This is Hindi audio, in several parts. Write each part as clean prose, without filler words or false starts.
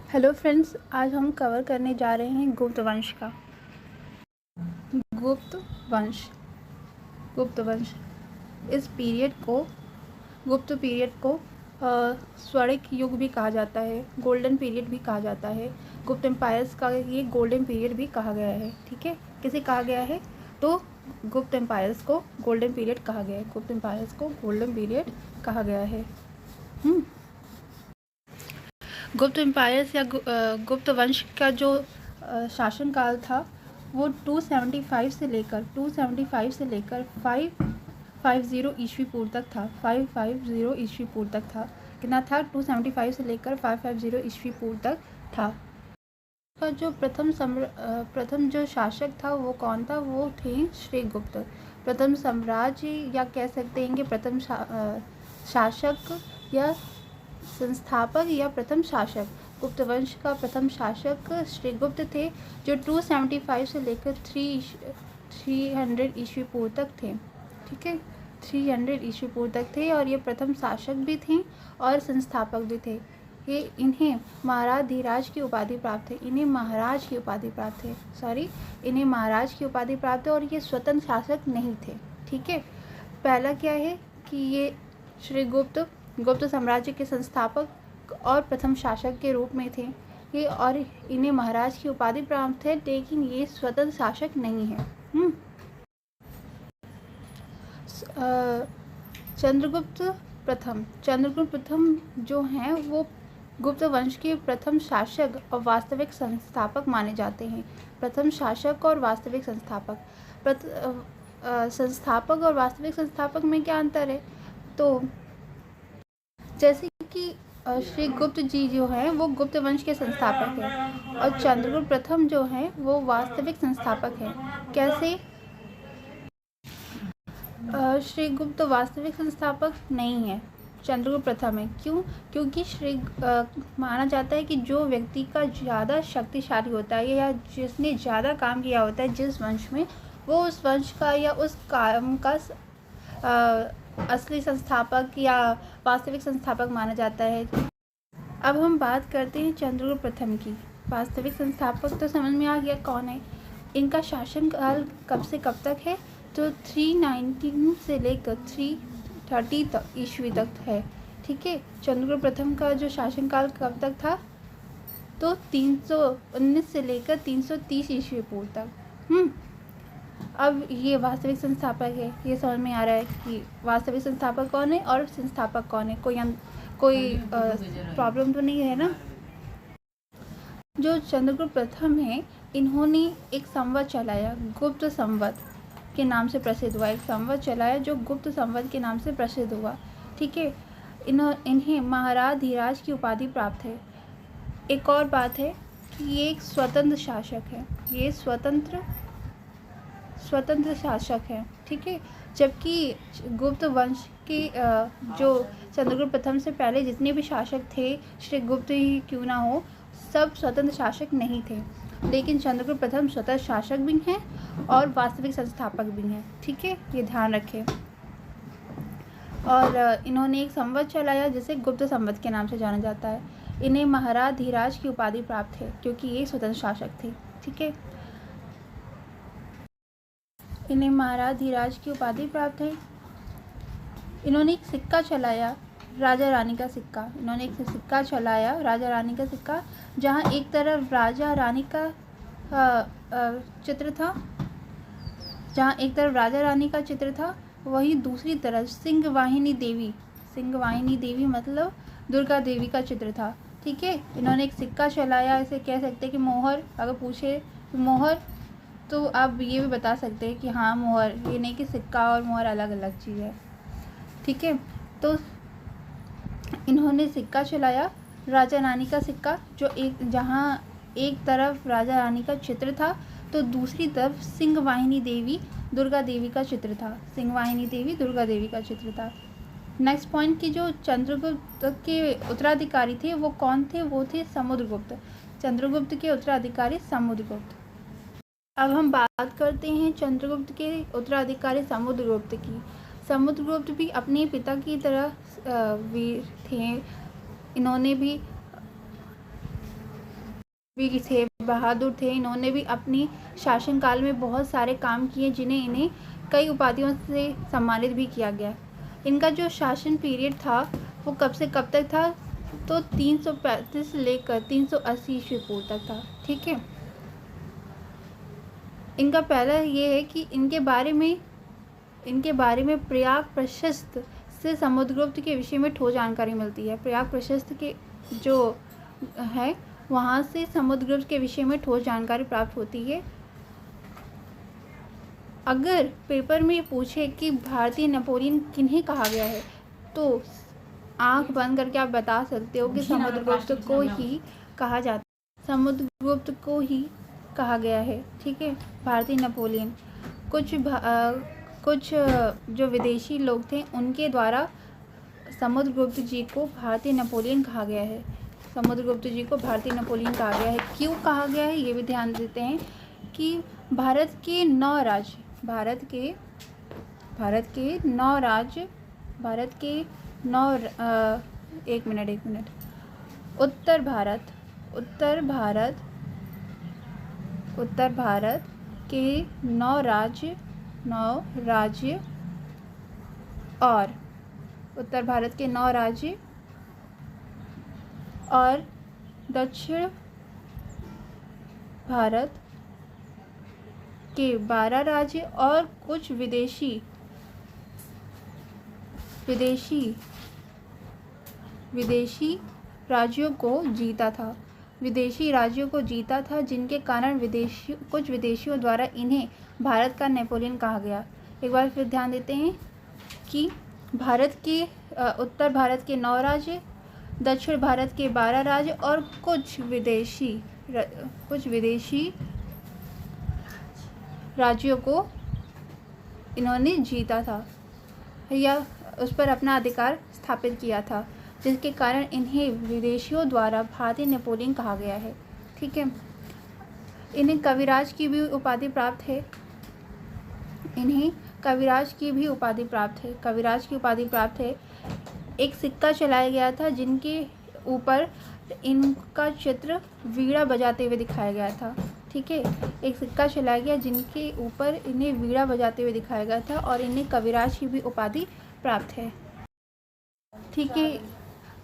हेलो फ्रेंड्स, आज हम कवर करने जा रहे हैं गुप्त वंश का। गुप्त वंश इस पीरियड को गुप्त पीरियड को स्वर्णिक युग भी कहा जाता है, गोल्डन पीरियड भी कहा जाता है। गुप्त एम्पायर्स का ये गोल्डन पीरियड भी कहा गया है। ठीक है, किसे कहा गया है? तो गुप्त एम्पायर्स को गोल्डन पीरियड कहा गया है। गुप्त एम्पायर्स को गोल्डन पीरियड कहा गया है। गुप्त एम्पायर्स या गुप्त वंश का जो शासनकाल था वो 275 से लेकर 550 ईस्वी पूर्व तक था। 550 ईस्वी पूर्व तक था। कितना था? 275 से लेकर 550 ईस्वी पूर्व तक था। का जो प्रथम जो शासक था वो कौन था? वो थे श्रीगुप्त। प्रथम साम्राज्य या कह सकते हैं कि प्रथम शासक या संस्थापक या प्रथम शासक। गुप्त वंश का प्रथम शासक श्रीगुप्त थे, जो 275 से लेकर 300 ईस्वी पूर्व तक थे। ठीक है, 300 ईस्वी पूर्व तक थे और ये प्रथम शासक भी थे और संस्थापक भी थे। इन्हें महाराज की उपाधि प्राप्त है। इन्हें महाराज की उपाधि प्राप्त है और ये स्वतंत्र शासक नहीं थे। ठीक है, पहला क्या है कि ये श्रीगुप्त गुप्त साम्राज्य के संस्थापक और प्रथम शासक के रूप में थे ये, और इन्हें महाराज की उपाधि प्राप्त है, लेकिन ये स्वतंत्र शासक नहीं है। चंद्रगुप्त प्रथम जो हैं वो गुप्त वंश के प्रथम शासक और वास्तविक संस्थापक माने जाते हैं। प्रथम शासक और वास्तविक संस्थापक। संस्थापक और वास्तविक संस्थापक में क्या अंतर है? तो जैसे कि श्रीगुप्त जी जो हैं वो गुप्त वंश के संस्थापक हैं और चंद्रगुप्त प्रथम जो हैं वो वास्तविक संस्थापक हैं। कैसे? श्रीगुप्त वास्तविक संस्थापक नहीं है, चंद्रगुप्त प्रथम है। क्यों? क्योंकि माना जाता है कि जो व्यक्ति का ज़्यादा शक्तिशाली होता है या जिसने ज़्यादा काम किया होता है जिस वंश में, वो उस वंश का या उस काम का असली संस्थापक या वास्तविक संस्थापक माना जाता है। अब हम बात करते हैं चंद्रगुप्त प्रथम की। वास्तविक संस्थापक तो समझ में आ गया कौन है। इनका शासनकाल कब से कब तक है? तो 319 से लेकर 330 ईस्वी तक है। ठीक है, चंद्रगुप्त प्रथम का जो शासनकाल कब तक था? तो 319 से लेकर 330 ईस्वी पूर्व तक। अब ये वास्तविक संस्थापक है। ये समझ में आ रहा है कि वास्तविक संस्थापक कौन है और संस्थापक कौन है। कोई प्रॉब्लम तो नहीं है ना? जो चंद्रगुप्त प्रथम है, इन्होंने एक संवत चलाया, गुप्त संवत के नाम से प्रसिद्ध हुआ। एक संवत चलाया जो गुप्त संवत के नाम से प्रसिद्ध हुआ। ठीक है, इन्हें महाराज की उपाधि प्राप्त है। एक और बात है कि ये एक स्वतंत्र शासक है। ये स्वतंत्र शासक है। ठीक है, जबकि गुप्त वंश के जो चंद्रगुप्त प्रथम से पहले जितने भी शासक थे, श्रीगुप्त ही क्यों ना हो, सब स्वतंत्र शासक नहीं थे। लेकिन चंद्रगुप्त प्रथम स्वतंत्र शासक भी हैं और वास्तविक संस्थापक भी हैं। ठीक है, ये ध्यान रखें। और इन्होंने एक संवत चलाया जिसे गुप्त संवत के नाम से जाना जाता है। इन्हें महाराज की उपाधि प्राप्त है क्योंकि ये स्वतंत्र शासक थे। ठीक है, इन्हें महाराज की उपाधि प्राप्त है। इन्होंने एक सिक्का चलाया, राजा रानी का सिक्का। इन्होंने एक सिक्का चलाया, राजा रानी का सिक्का, जहाँ एक तरफ राजा रानी का चित्र था, वहीं दूसरी तरफ सिंहवाहिनी देवी मतलब दुर्गा देवी का चित्र था। ठीक है, इन्होंने एक सिक्का चलाया। इसे कह सकते हैं कि मोहर। अगर पूछे मोहर तो आप ये भी बता सकते हैं कि हाँ मोहर। ये नहीं कि सिक्का और मोहर अलग अलग चीज़ है। ठीक है, तो इन्होंने सिक्का चलाया, राजा रानी का सिक्का, जहाँ एक तरफ राजा रानी का चित्र था तो दूसरी तरफ सिंहवाहिनी देवी दुर्गा देवी का चित्र था। नेक्स्ट पॉइंट की जो चंद्रगुप्त के उत्तराधिकारी थे वो कौन थे? वो थे समुद्रगुप्त। चंद्रगुप्त के उत्तराधिकारी समुद्रगुप्त। अब हम बात करते हैं चंद्रगुप्त के उत्तराधिकारी समुद्रगुप्त की। समुद्रगुप्त भी अपने पिता की तरह वीर थे। इन्होंने भी भी थे, बहादुर थे। इन्होंने भी अपनी शासनकाल में बहुत सारे काम किए जिन्हें इन्हें कई उपाधियों से सम्मानित भी किया गया। इनका जो शासन पीरियड था वो कब से कब तक था, तो 335 से लेकर 380 ईस्वी पूर्व तक था। ठीक है। इनका पहला ये है कि इनके बारे में प्रयाग प्रशस्त से समुद्रगुप्त के विषय में ठोस जानकारी मिलती है। प्रयाग प्रशस्त के जो है वहाँ से समुद्रगुप्त के विषय में ठोस जानकारी प्राप्त होती है। अगर पेपर में पूछे कि भारतीय नेपोलियन किन्हें कहा गया है, तो आंख बंद करके आप बता सकते हो कि समुद्रगुप्त को ही कहा जाता है, समुद्रगुप्त को ही कहा गया है। ठीक है। भारतीय नेपोलियन कुछ जो विदेशी लोग थे उनके द्वारा समुद्रगुप्त जी को भारतीय नेपोलियन कहा गया है। समुद्रगुप्त जी को भारतीय नेपोलियन कहा गया है। क्यों कहा गया है ये भी ध्यान देते हैं कि भारत के 9 राज्य उत्तर भारत के 9 राज्य और उत्तर भारत के 9 राज्य और दक्षिण भारत के 12 राज्य और कुछ विदेशी राज्यों को जीता था जिनके कारण कुछ विदेशियों द्वारा इन्हें भारत का नेपोलियन कहा गया। एक बार फिर ध्यान देते हैं कि उत्तर भारत के 9 राज्य, दक्षिण भारत के 12 राज्य और कुछ विदेशी राज्यों को इन्होंने जीता था या उस पर अपना अधिकार स्थापित किया था, जिसके कारण इन्हें विदेशियों द्वारा भारतीय नेपोलियन कहा गया है। ठीक है। इन्हें कविराज की भी उपाधि प्राप्त है। एक सिक्का चलाया गया था जिनके ऊपर इनका चित्र वीणा बजाते हुए दिखाया गया था। ठीक है। एक सिक्का चलाया गया जिनके ऊपर इन्हें वीणा बजाते हुए दिखाया गया था और इन्हें कविराज की भी उपाधि प्राप्त है। ठीक है।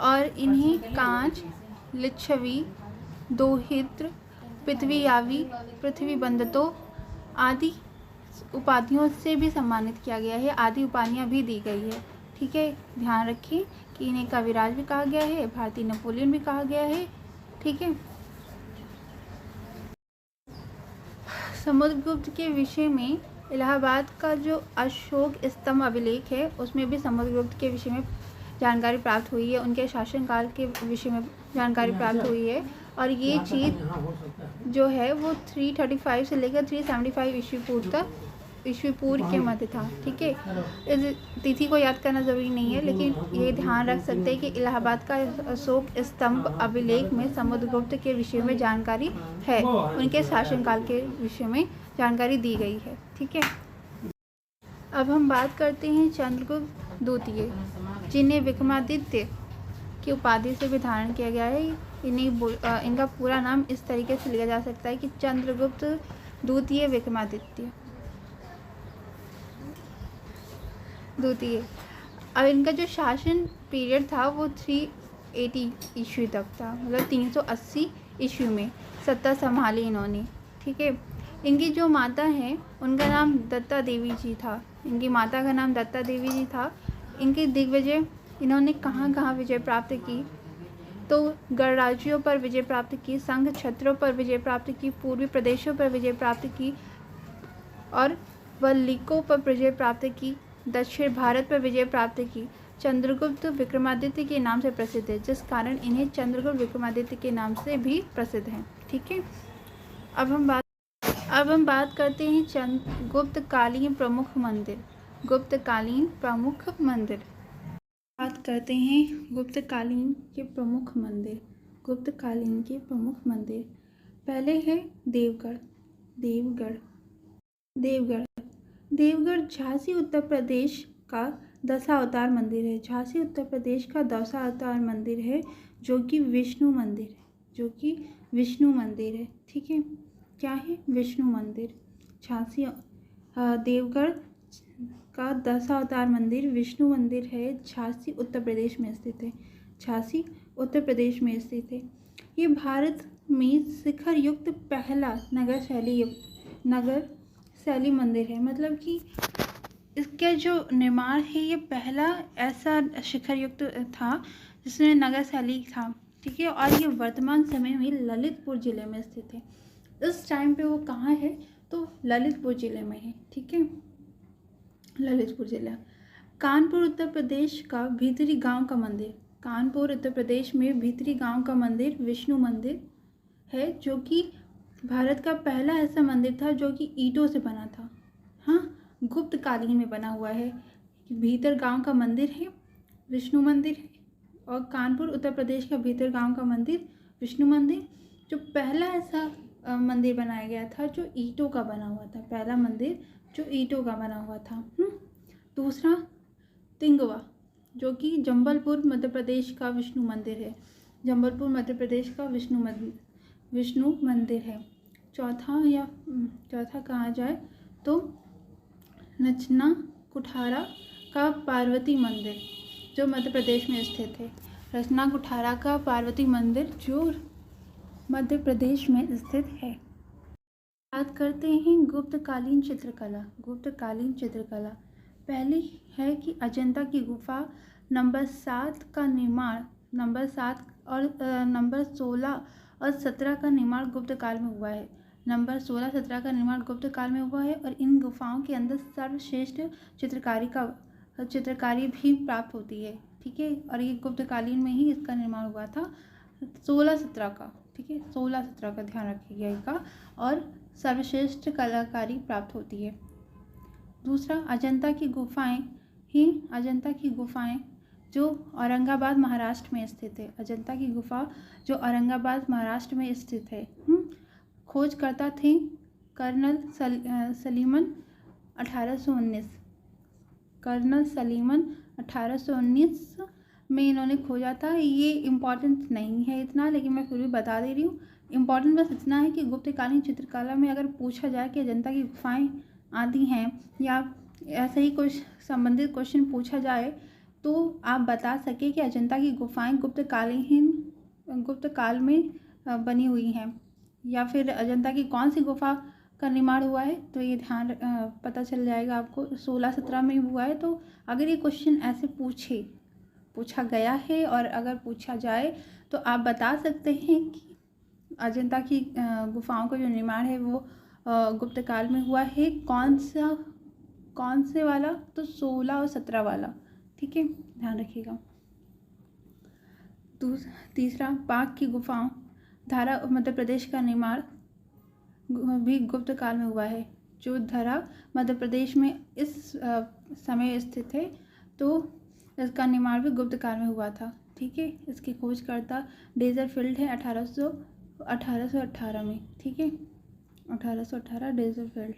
और इन्हें कांच, लिच्छवी, दोहित्र, पृथ्वी बंधतो आदि उपाधियों से भी सम्मानित किया गया है। आदि उपाधियाँ भी दी गई है। ठीक है। ध्यान रखें कि इन्हें कविराज भी कहा गया है, भारतीय नेपोलियन भी कहा गया है। ठीक है। समुद्रगुप्त के विषय में इलाहाबाद का जो अशोक स्तंभ अभिलेख है उसमें भी समुद्रगुप्त के विषय में जानकारी प्राप्त हुई है। उनके शासनकाल के विषय में जानकारी प्राप्त हुई है और ये चीज़ जो है वो 335 से लेकर 375 ईस्वी पूर्व के मध्य था। ठीक है। इस तिथि को याद करना ज़रूरी नहीं है, लेकिन ये ध्यान रख सकते हैं कि इलाहाबाद का अशोक स्तंभ अभिलेख में समुद्रगुप्त के विषय में जानकारी है, उनके शासनकाल के विषय में जानकारी दी गई है। ठीक है। अब हम बात करते हैं चंद्रगुप्त द्वितीय, जिन्हें विक्रमादित्य की उपाधि से भी धारण किया गया है। इनका पूरा नाम इस तरीके से लिया जा सकता है कि चंद्रगुप्त द्वितीय विक्रमादित्य द्वितीय। अब इनका जो शासन पीरियड था वो 380 ईस्वी तक था, मतलब 380 ईस्वी में सत्ता संभाली इन्होंने। ठीक है। इनकी जो माता हैं उनका नाम दत्ता देवी जी था। इनकी दिग्विजय इन्होंने कहाँ विजय प्राप्त की, तो गणराज्यों पर विजय प्राप्त की, संघ छत्रों पर विजय प्राप्त की, पूर्वी प्रदेशों पर विजय प्राप्त की और वल्लीकों पर विजय प्राप्त की, दक्षिण भारत पर विजय प्राप्त की। चंद्रगुप्त विक्रमादित्य के नाम से प्रसिद्ध है, जिस कारण इन्हें चंद्रगुप्त विक्रमादित्य के नाम से भी प्रसिद्ध हैं। ठीक है। अब हम बात करते हैं गुप्तकालीन प्रमुख मंदिर। गुप्तकालीन के प्रमुख मंदिर। पहले है देवगढ़ झांसी उत्तर प्रदेश का दशावतार मंदिर है। जो कि विष्णु मंदिर है। जो कि विष्णु मंदिर है। ठीक है, क्या है? विष्णु मंदिर। झांसी देवगढ़ का दशावतार मंदिर विष्णु मंदिर है, झांसी उत्तर प्रदेश में स्थित है। झांसी उत्तर प्रदेश में स्थित है। ये भारत में शिखर युक्त पहला नगर शैली मंदिर है। मतलब कि इसका जो निर्माण है ये पहला ऐसा शिखर युक्त था जिसमें नगर शैली था। ठीक है, और ये वर्तमान समय में ललितपुर जिले में स्थित है। इस टाइम पे वो कहाँ है? तो ललितपुर जिले में है। ठीक है, ललितपुर जिला। कानपुर उत्तर प्रदेश का भीतरी गांव का मंदिर। कानपुर उत्तर प्रदेश में भीतरी गांव का मंदिर विष्णु मंदिर है, जो कि भारत का पहला ऐसा मंदिर था जो कि ईंटों से बना था। हाँ, गुप्त कालीन में बना हुआ है। भीतर गांव का मंदिर है, विष्णु मंदिर है। और कानपुर उत्तर प्रदेश का भीतर गांव का मंदिर विष्णु मंदिर, जो पहला ऐसा मंदिर बनाया गया था जो ईंटों का बना हुआ था। पहला मंदिर जो ईंटों का बना हुआ था। दूसरा तिंगवा, जो कि जंबलपुर मध्य प्रदेश का विष्णु मंदिर है। जंबलपुर मध्य प्रदेश का विष्णु मंदिर है। चौथा कहा जाए तो नचना कुठारा का पार्वती मंदिर, जो मध्य प्रदेश में स्थित है। रचना कुठारा का पार्वती मंदिर जो मध्य प्रदेश में स्थित है। बात करते हैं गुप्तकालीन चित्रकला। गुप्तकालीन चित्रकला पहली है कि अजंता की गुफा नंबर 7 का निर्माण नंबर 7 और नंबर 16 और 17 का निर्माण गुप्त काल में हुआ है। नंबर 16 17 का निर्माण गुप्त काल में हुआ है और इन गुफाओं के अंदर सर्वश्रेष्ठ चित्रकारी भी प्राप्त होती है। ठीक है, और ये गुप्तकालीन में ही इसका निर्माण हुआ था 16-17 का। ठीक है, 16-17 का ध्यान रखिएगा इसका, और सर्वश्रेष्ठ कलाकारी प्राप्त होती है। दूसरा अजंता की गुफाएं जो औरंगाबाद महाराष्ट्र में स्थित है। अजंता की गुफा जो औरंगाबाद महाराष्ट्र में स्थित है। खोजकर्ता थे कर्नल सलीमन 1819। कर्नल सलीमन 1819 में इन्होंने खोजा था। ये इम्पॉर्टेंट नहीं है इतना, लेकिन मैं फिर भी बता दे रही हूँ। इम्पॉर्टेंट बस इतना है कि गुप्तकालीन चित्रकला में अगर पूछा जाए कि अजंता की गुफाएं आती हैं या ऐसे ही कुछ संबंधित क्वेश्चन पूछा जाए तो आप बता सके कि अजंता की गुफाएं गुप्त काल में बनी हुई हैं, या फिर अजंता की कौन सी गुफा का निर्माण हुआ है, तो ये ध्यान पता चल जाएगा आपको। 16-17 में हुआ है। तो अगर ये क्वेश्चन ऐसे पूछा गया है और अगर पूछा जाए तो आप बता सकते हैं कि अजंता की गुफाओं का जो निर्माण है वो गुप्त काल में हुआ है। कौन से वाला? तो 16 और 17 वाला। ठीक है, ध्यान रखिएगा। तीसरा बाघ की गुफाओं धारा मध्य प्रदेश का निर्माण भी गुप्त काल में हुआ है। जो धरा मध्य प्रदेश में इस समय स्थित है, तो इसका निर्माण भी गुप्त काल में हुआ था। ठीक है, इसकी खोजकर्ता डेजरफील्ड है 1818 में। ठीक है, 1818 डेजरफील्ड।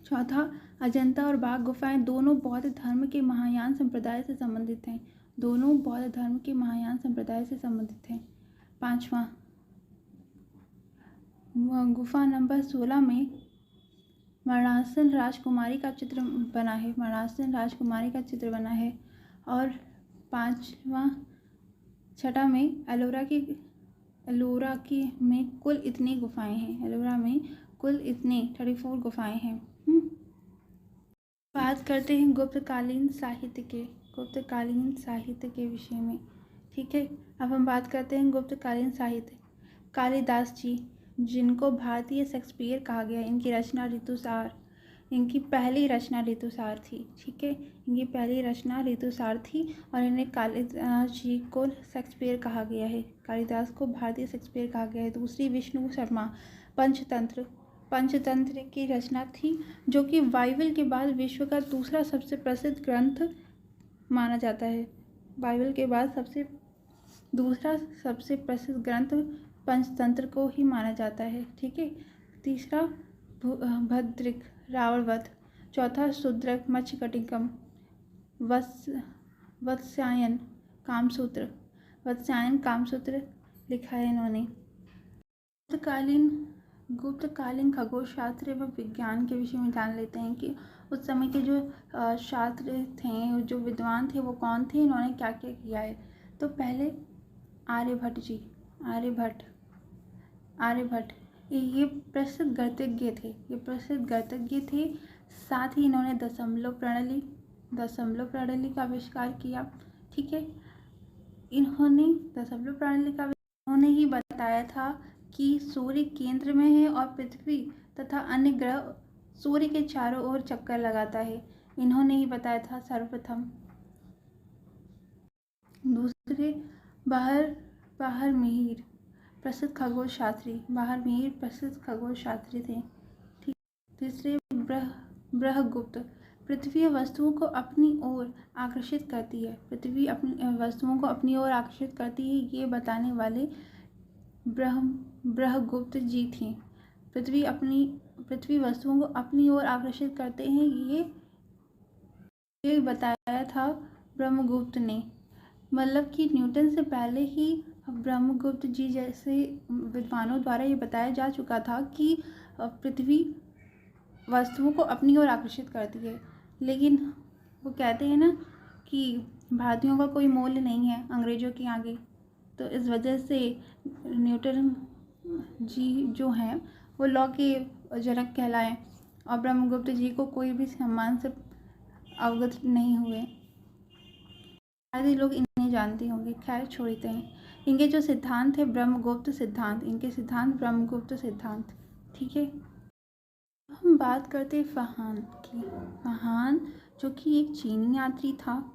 चौथा अजंता और बाघ गुफाएं दोनों बौद्ध धर्म के महायान संप्रदाय से संबंधित हैं। दोनों बौद्ध धर्म के महायान संप्रदाय से संबंधित हैं। पांचवा गुफा नंबर 16 में मरणासन राजकुमारी का चित्र बना है। मरणासन राजकुमारी का चित्र बना है। और छठा में एलोरा की में कुल इतनी गुफाएं हैं। एलोरा में कुल इतनी 34 गुफाएं हैं। बात करते हैं गुप्तकालीन साहित्य के विषय में। ठीक है, अब हम बात करते हैं गुप्तकालीन साहित्य। कालिदास जी, जिनको भारतीय शेक्सपियर कहा गया, इनकी रचना ऋतुसार, इनकी पहली रचना ऋतुसार थी। ठीक है, इनकी पहली रचना ऋतुसार थी और इन्हें कालिदास जी को शेक्सपियर कहा गया है। कालिदास को भारतीय शेक्सपियर कहा गया है। दूसरी विष्णु शर्मा, पंचतंत्र की रचना थी, जो कि बाइबल के बाद विश्व का दूसरा सबसे प्रसिद्ध ग्रंथ माना जाता है। बाइबल के बाद दूसरा सबसे प्रसिद्ध ग्रंथ पंचतंत्र को ही माना जाता है। ठीक है, तीसरा भद्रिक रावणवध, चौथा शूद्रक मत्स्यकटिकम, वत्स्यायन कामसूत्र, लिखा है इन्होंने। गुप्तकालीन खगोल शास्त्र एवं विज्ञान के विषय में जान लेते हैं कि उस समय के जो शास्त्र थे, जो विद्वान थे, वो कौन थे, इन्होंने क्या क्या किया है। तो पहले आर्यभट्ट ये प्रसिद्ध गणितज्ञ थे। साथ ही इन्होंने दशमलव प्रणाली का आविष्कार किया। ठीक है, इन्होंने ही बताया था कि सूर्य केंद्र में है और पृथ्वी तथा अन्य ग्रह सूर्य के चारों ओर चक्कर लगाता है। इन्होंने ही बताया था सर्वप्रथम। दूसरे बाहरमीर प्रसिद्ध खगोल शास्त्री थे। ठीक। तीसरे बृहगुप्त पृथ्वी वस्तुओं को अपनी ओर आकर्षित करती है। ये बताने वाले बृहगुप्त जी थे। पृथ्वी वस्तुओं को अपनी ओर आकर्षित करते हैं, ये बताया था ब्रह्मगुप्त ने। मतलब कि न्यूटन से पहले ही ब्रह्मगुप्त जी जैसे विद्वानों द्वारा ये बताया जा चुका था कि पृथ्वी वस्तुओं को अपनी ओर आकर्षित करती है। लेकिन वो कहते हैं ना कि भारतीयों का कोई मूल्य नहीं है अंग्रेजों के आगे। तो इस वजह से न्यूटन जी जो हैं वो लॉ के जनक कहलाए और ब्रह्मगुप्त जी को कोई भी सम्मान से अवगत नहीं हुए। आदि लोग इन्हें जानते होंगे, खैर छोड़ते हैं। इनके जो सिद्धांत थे ब्रह्मगुप्त सिद्धांत। ठीक है, हम बात करते हैं फहान की। फहान जो कि एक चीनी यात्री था।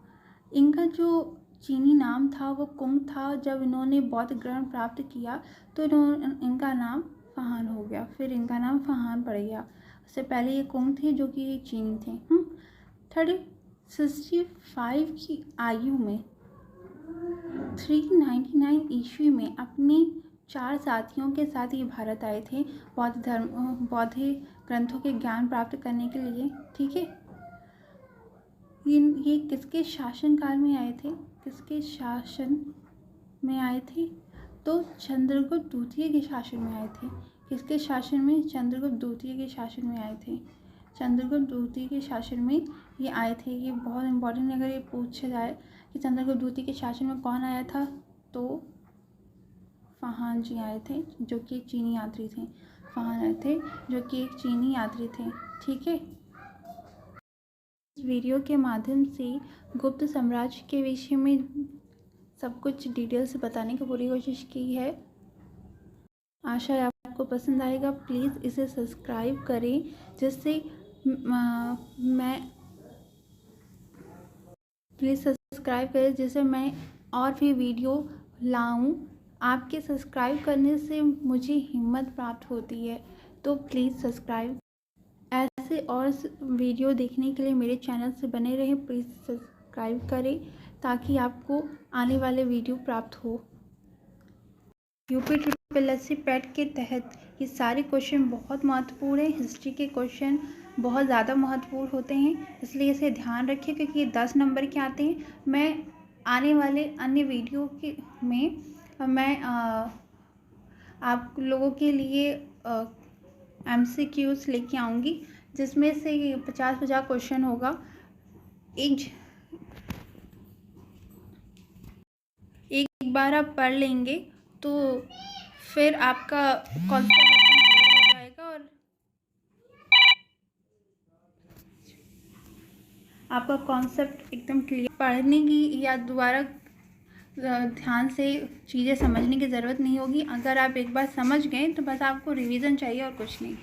इनका जो चीनी नाम था वो कुंग था। जब इन्होंने बौद्ध ग्रहण प्राप्त किया तो इनका नाम फहान हो गया, फिर इनका नाम फहान पड़ गया। उससे पहले ये कुंग थे जो कि चीनी थे। 365 की आयु में 399 ईस्वी में अपने 4 साथियों के साथ ये भारत आए थे बौद्ध ग्रंथों के ज्ञान प्राप्त करने के लिए। ठीक है, ये किसके शासनकाल में आए थे? तो चंद्रगुप्त द्वितीय के शासन में आए थे। किसके शासन में? चंद्रगुप्त द्वितीय के शासन में आए थे। चंद्रगुप्त द्वितीय के शासन में ये आए थे। ये बहुत इंपॉर्टेंट, अगर ये पूछा जाए कि चंद्रगुप्त द्वितीय के शासन में कौन आया था, तो फहान जी आए थे जो कि एक चीनी यात्री थे। ठीक है, इस वीडियो के माध्यम से गुप्त साम्राज्य के विषय में सब कुछ डिटेल से बताने की पूरी कोशिश की है। आशा है आपको पसंद आएगा। प्लीज़ इसे सब्सक्राइब करें जिससे मैं और भी वीडियो लाऊं। आपके सब्सक्राइब करने से मुझे हिम्मत प्राप्त होती है, तो प्लीज़ सब्सक्राइब। ऐसे और वीडियो देखने के लिए मेरे चैनल से बने रहें। प्लीज़ सब्सक्राइब करें ताकि आपको आने वाले वीडियो प्राप्त हो। UPSSC पैट के तहत ये सारे क्वेश्चन बहुत महत्वपूर्ण हैं। हिस्ट्री के क्वेश्चन बहुत ज़्यादा महत्वपूर्ण होते हैं, इसलिए इसे ध्यान रखिए क्योंकि ये 10 नंबर के आते हैं। मैं आने वाले अन्य वीडियो में आप लोगों के लिए MCQs लेके आऊँगी, जिसमें से 50 क्वेश्चन होगा। एक बार आप पढ़ लेंगे तो फिर आपका कॉन्सेप्ट क्लियर हो जाएगा और आपका कॉन्सेप्ट एकदम क्लियर। पढ़ने की या दोबारा ध्यान से चीज़ें समझने की ज़रूरत नहीं होगी। अगर आप एक बार समझ गए तो बस आपको रिवीजन चाहिए और कुछ नहीं।